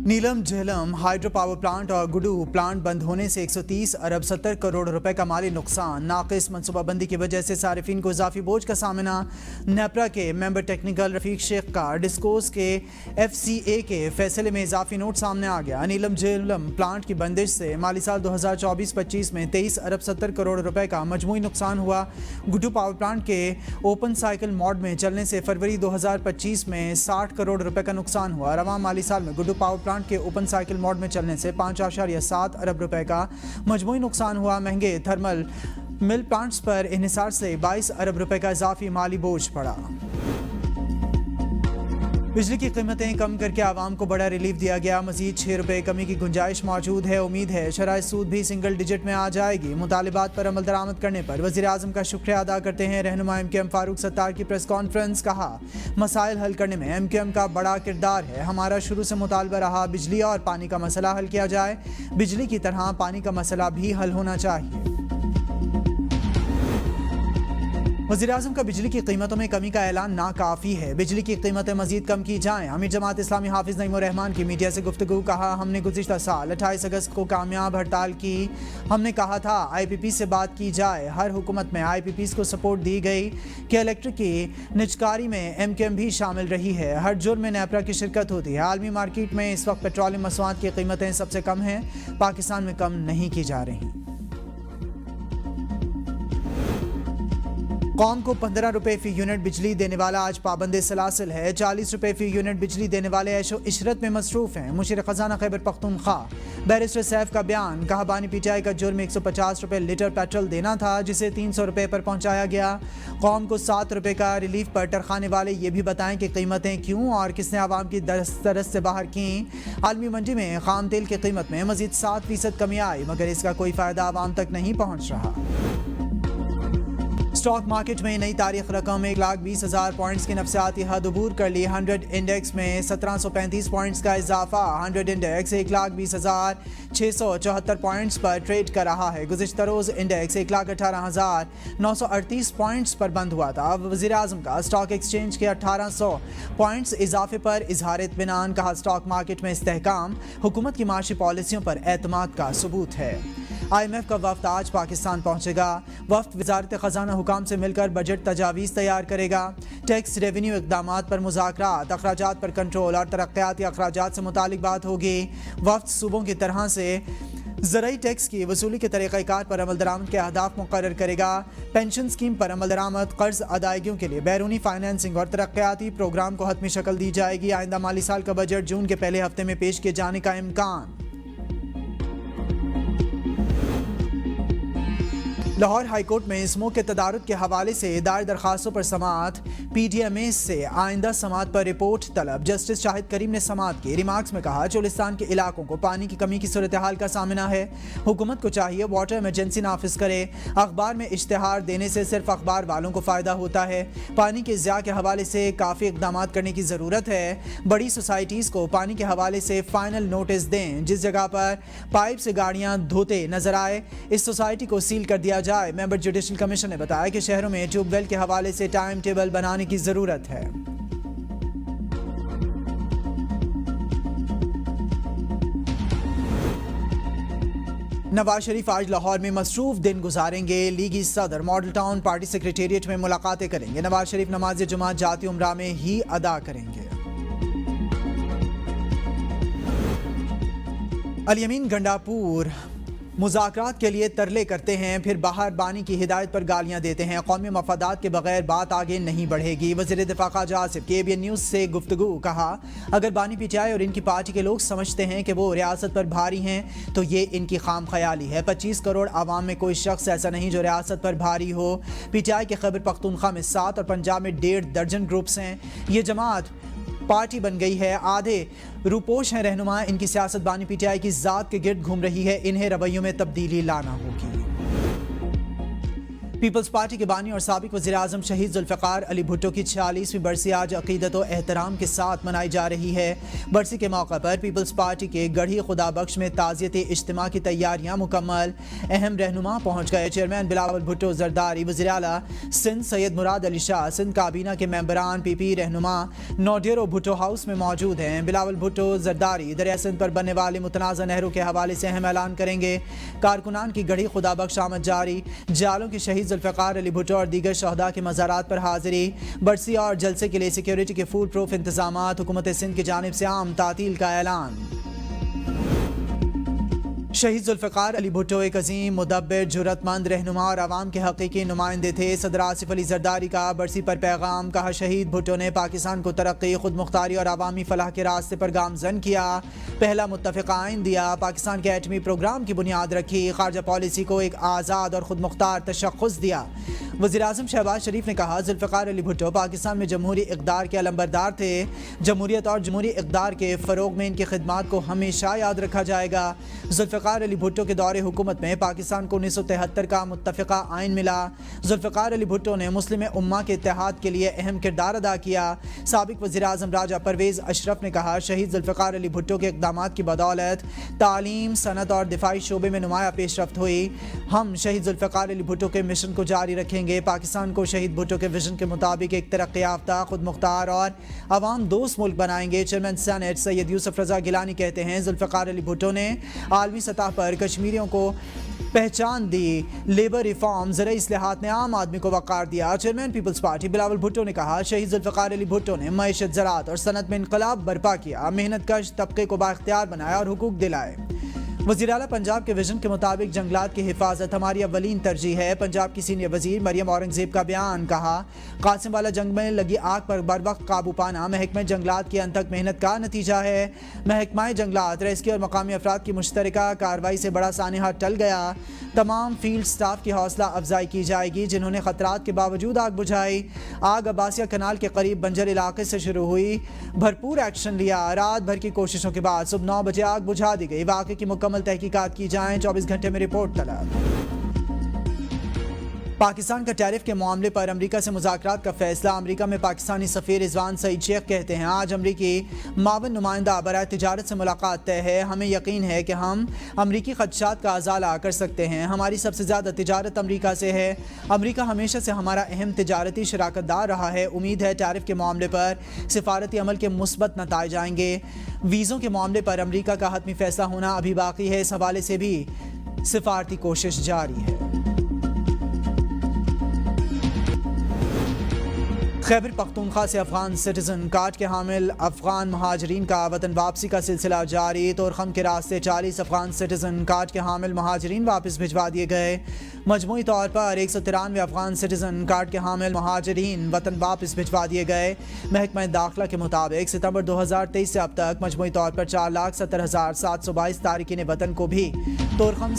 नीलम Jhelum hydro power plant और गुडू plant बंद होने से 130 अरब 70 करोड़ रुपए का माली नुकसान। नाकिस मनसूबाबंदी की वजह से सारिफिन को इजाफी बोझ का सामना। नेपरा के मेंबर टेक्निकल रफीक शेख का डिस्कोस के FCA के फैसले में इजाफी नोट सामने आ गया। नीलम झेलम प्लांट की बंदिश से माली साल 2024-25 में 23 अरब 70 करोड़ रुपए का मजमूई नुकसान हुआ। गुडू पावर प्लांट के ओपन साइकिल मोड में चलने से फरवरी 2025 में 60 करोड़ रुपए का नुकसान हुआ। रवां माली साल में गुडू पावर प्लांट के ओपन साइकिल मोड में चलने से 5.7 अरब रुपए का मजमूई नुकसान हुआ। महंगे थर्मल मिल प्लांट्स पर इन्हिसार से 22 अरब रुपए का इजाफी माली बोझ पड़ा। बिजली की कीमतें कम करके आवाम को बड़ा रिलीफ दिया गया। मजीद 6 रुपए कमी की गुंजाइश मौजूद है। उम्मीद है शराय सूद भी सिंगल डिजिट में आ जाएगी। मुतालिबात पर अमल दरामद करने पर वज़ीर आज़म का शुक्रिया अदा करते हैं रहनुमा MKM फारूक सत्तार की प्रेस कॉन्फ्रेंस। कहा, मसाइल हल करने में MKM का बड़ा किरदार है। हमारा शुरू से मुतालबा रहा बिजली और पानी का मसला हल किया जाए। बिजली की तरह पानी का मसला भी हल होना चाहिए। वज़ीर-ए-आज़म का बिजली की कीमतों में कमी का ऐलान नाकाफ़ी है। बिजली की कीमतें मज़ीद कम की जाएँ। अमीर जमात इस्लामी हाफिज़ नईमुर रहमान की मीडिया से गुफ्तगू। कहा, हमने गुज़िश्ता साल 28 अगस्त को कामयाब हड़ताल की। हमने कहा था IPP से बात की जाए। हर हुकूमत में IPPs को सपोर्ट दी गई कि इलेक्ट्रिक की निजकारी में MKM भी शामिल रही है। हर जुर्म में नेपरा की शिरकत होती है। आलमी मार्केट में इस वक्त पेट्रोलियम मसवाद की कीमतें सबसे कम हैं। पाकिस्तान में कम नहीं की जा रही। कौम को 15 रुपए फी यूनिट बिजली देने वाला आज पाबंद सलासिल है। 40 रुपए फी यूनिट बिजली देने वाले ऐशो इशरत में मसरूफ हैं। मुशीर खजाना खैबर पख्तूनख्वा बैरिस्टर सैफ का बयान। कहा, बानी PTI का जुर्म 150 रुपए लीटर पेट्रोल देना था, जिसे 300 रुपए पर पहुंचाया गया। कौम को 7 रुपए का रिलीफ पर टरखाने वाले ये भी बताएं कि कीमतें क्यों और किसने आवाम की दरस से बाहर की। आलमी मंडी में खाम तेल की कीमत में मजीद 7% कमी आई, मगर इसका कोई फायदा आवाम तक नहीं पहुंच रहा। स्टॉक मार्केट में नई तारीख रकम 1,20,000 पॉइंट्स की नफसियाती हद अबूर कर ली। 100 इंडेक्स में 1735 पॉइंट्स का इजाफा। 100 इंडेक्स 1,20,674 पॉइंट्स पर ट्रेड कर रहा है। गुज़िश्ता रोज़ इंडेक्स 1,18,938 पॉइंट्स पर बंद हुआ था। वज़ीर आज़म का स्टॉक एक्सचेंज के 1800 पॉइंट्स इजाफे पर इजहार इत्मीनान। कहा, स्टॉक मार्केट में इस्तेहकाम हुकूमत की माशी पॉलिसियों पर एतमाद का सबूत है। IMF का वफ्द आज पाकिस्तान पहुंचेगा। वफ्द वजारत खजाना हुकाम से मिलकर बजट तजावीज़ तैयार करेगा। टैक्स रेवेन्यू इक़दामात पर मुज़ाकरात, अखराजात पर कंट्रोल और तरक्याती अखराजात से मुतालिक बात होगी। वफ्द सूबों की तरह से ज़राई टैक्स की वसूली के तरीक़ाकार पर अमल दरामद के अहदाफ मुक़र्रर करेगा। पेंशन स्कीम पर अमल दरामद, कर्ज अदायगियों के लिए बैरूनी फाइनेंसिंग और तरक्याती प्रोग्राम को हतमी शक्ल दी जाएगी। आइंदा माली साल का बजट जून के पहले हफ्ते में पेश किए जाने का इम्कान। लाहौर हाईकोर्ट में स्मोक के तदारुक के हवाले से दायर दरखास्तों पर समाअत। PDMA से आइंदा समाअत पर रिपोर्ट तलब। जस्टिस शाहिद करीम ने समाअत के रिमार्क्स में कहा, चोलिस्तान के इलाकों को पानी की कमी की सूरत हाल का सामना है। हुकूमत को चाहिए वाटर इमरजेंसी नाफिज करे। अखबार में इश्तिहार देने से सिर्फ अखबार वालों को फ़ायदा होता है। पानी के ज़िया के हवाले से काफ़ी इक़दाम करने की ज़रूरत है। बड़ी सोसाइटीज़ को पानी के हवाले से फ़ाइनल नोटिस दें। जिस जगह पर पाइप से गाड़ियाँ धोते नजर आए, इस सोसाइटी को सील कर दिया जाए। मेंबर जुडिशल कमीशन ने बताया कि शहरों में ट्यूबवेल के हवाले से टाइम टेबल बनाने की जरूरत है। नवाज शरीफ आज लाहौर में मसरूफ दिन गुजारेंगे। लीगी सदर मॉडल टाउन पार्टी सेक्रेटेरिएट में मुलाकातें करेंगे। नवाज शरीफ नमाज जुमा जाती उम्रा में ही अदा करेंगे। अल-यमीन गंडापुर मुज़ाकरात के लिए तरले करते हैं, फिर बाहर बानी की हिदायत पर गालियां देते हैं। कौमी मफादात के बगैर बात आगे नहीं बढ़ेगी। वज़ीर दिफा ख़ाजा आसिफ की ABN न्यूज़ से गुफ्तगू। कहा, अगर बानी PTI और इनकी पार्टी के लोग समझते हैं कि वो रियासत पर भारी हैं तो ये इनकी खाम ख्याली है। 25 करोड़ आवाम में कोई शख्स ऐसा नहीं जो रियासत पर भारी हो। PTI के खैबर पख्तूनख्वा में 7 और पंजाब में 1.5 दर्जन ग्रुप्स हैं। ये जमात पार्टी बन गई है। आधे रूपोश हैं रहनुमा। इनकी सियासत बानी PTI की ज़ात के गिर्द घूम रही है। इन्हें रवैयों में तब्दीली लाना होगी। پیپلز پارٹی کے بانی اور سابق وزیر اعظم شہید ذوالفقار علی بھٹو کی 46ویں برسی آج عقیدت و احترام کے ساتھ منائی جا رہی ہے۔ برسی کے موقع پر پیپلز پارٹی کے گڑھی خدا بخش میں تعزیتی اجتماع کی تیاریاں مکمل۔ اہم رہنما پہنچ گئے۔ چیئرمین بلاول بھٹو زرداری، وزیر اعلیٰ سندھ سید مراد علی شاہ، سندھ کابینہ کے ممبران، پی پی رہنما نوڈیرو بھٹو ہاؤس میں موجود ہیں۔ بلاول بھٹو زرداری دریائے سندھ پر بننے والی متنازع نہروں کے حوالے سے اہم اعلان کریں گے۔ کارکنان کی گڑھی خدا بخش آمد جاری۔ جالوں کی شہید ذوالفقار علی بھٹو اور دیگر شہداء کے مزارات پر حاضری۔ برسی اور جلسے کے لیے سیکیورٹی کے فول پروف انتظامات۔ حکومت سندھ کی جانب سے عام تعطیل کا اعلان۔ شہید ذوالفقار علی بھٹو ایک عظیم مدبر، جرأت مند رہنما اور عوام کے حقیقی نمائندے تھے۔ صدر آصف علی زرداری کا برسی پر پیغام، کہا شہید بھٹو نے پاکستان کو ترقی، خود مختاری اور عوامی فلاح کے راستے پر گامزن کیا۔ پہلا متفق آئین دیا، پاکستان کے ایٹمی پروگرام کی بنیاد رکھی، خارجہ پالیسی کو ایک آزاد اور خود مختار تشخص دیا۔ وزیر اعظم شہباز شریف نے کہا ذوالفقار علی بھٹو پاکستان میں جمہوری اقدار کے علمبردار تھے۔ جمہوریت اور جمہوری اقدار کے فروغ میں ان کی خدمات کو ہمیشہ یاد رکھا جائے گا۔ ذوالفقار علی بھٹو کے دور حکومت میں پاکستان کو 1973 کا متفقہ آئین ملا۔ ذوالفقار علی بھٹو نے مسلم امہ کے اتحاد کے لیے اہم کردار ادا کیا۔ سابق وزیر اعظم راجہ پرویز اشرف نے کہا شہید ذوالفقار علی بھٹو کے اقدامات کی بدولت تعلیم، صنعت اور دفاعی شعبے میں نمایاں پیش رفت ہوئی۔ ہم شہید ذوالفقار علی بھٹو کے مشن کو جاری رکھیں گے۔ پاکستان کو شہید بھٹو کے ویژن کے مطابق ایک ترقی یافتہ، خود مختار اور عوام دوست ملک بنائیں گے۔ چیئرمین سینٹ سید یوسف رضا گیلانی کہتے ہیں ذوالفقار علی بھٹو نے عالمی سطح پر کشمیریوں کو پہچان دی۔ لیبر ریفارم، زرعی اصلاحات نے عام آدمی کو وقار دیا۔ چیئرمین پیپلز پارٹی بلاول بھٹو نے کہا شہید ذوالفقار علی بھٹو نے معیشت، زراعت اور صنعت میں انقلاب برپا کیا، محنت کش طبقے کو بااختیار بنایا اور حقوق دلائے۔ وزیر اعلیٰ پنجاب کے ویژن کے مطابق جنگلات کی حفاظت ہماری اولین ترجیح ہے۔ پنجاب کی سینئر وزیر مریم اورنگزیب کا بیان، کہا قاسم والا جنگ میں لگی آگ پر بر وقت قابو پانا محکمہ جنگلات کی انتھک محنت کا نتیجہ ہے۔ محکمہ جنگلات، ریسکیو اور مقامی افراد کی مشترکہ کارروائی سے بڑا سانحہ ٹل گیا۔ تمام فیلڈ سٹاف کی حوصلہ افزائی کی جائے گی جنہوں نے خطرات کے باوجود آگ بجھائی۔ آگ عباسیہ کنال کے قریب بنجر علاقے سے شروع ہوئی، بھرپور ایکشن لیا۔ رات بھر کی کوششوں کے بعد صبح 9 بجے آگ بجھا دی گئی۔ واقعے کی مکمل تحقیقات کی جائیں، 24 گھنٹے میں رپورٹ طلب۔ پاکستان کا ٹیرف کے معاملے پر امریکہ سے مذاکرات کا فیصلہ۔ امریکہ میں پاکستانی سفیر رضوان سعید شیخ کہتے ہیں آج امریکی معاون نمائندہ برائے تجارت سے ملاقات طے ہے۔ ہمیں یقین ہے کہ ہم امریکی خدشات کا ازالہ کر سکتے ہیں۔ ہماری سب سے زیادہ تجارت امریکہ سے ہے۔ امریکہ ہمیشہ سے ہمارا اہم تجارتی شراکت دار رہا ہے۔ امید ہے ٹیرف کے معاملے پر سفارتی عمل کے مثبت نتائج آئیں گے۔ ویزوں کے معاملے پر امریکہ کا حتمی فیصلہ ہونا ابھی باقی ہے۔ اس حوالے سے بھی سفارتی کوشش جاری ہے۔ خیبر پختونخوا سے افغان سٹیزن کارڈ کے حامل افغان مہاجرین کا وطن واپسی کا سلسلہ جاری۔ تورخم کے راستے 40 افغان سٹیزن کارڈ کے حامل مہاجرین واپس بھجوا دیے گئے۔ مجموعی طور پر 193 افغان سٹیزن کارڈ کے حامل مہاجرین وطن واپس بھجوا دیے گئے۔ محکمہ داخلہ کے مطابق ستمبر 2023 سے اب تک مجموعی طور پر 4,70,722 تارکین وطن کو بھی تورخم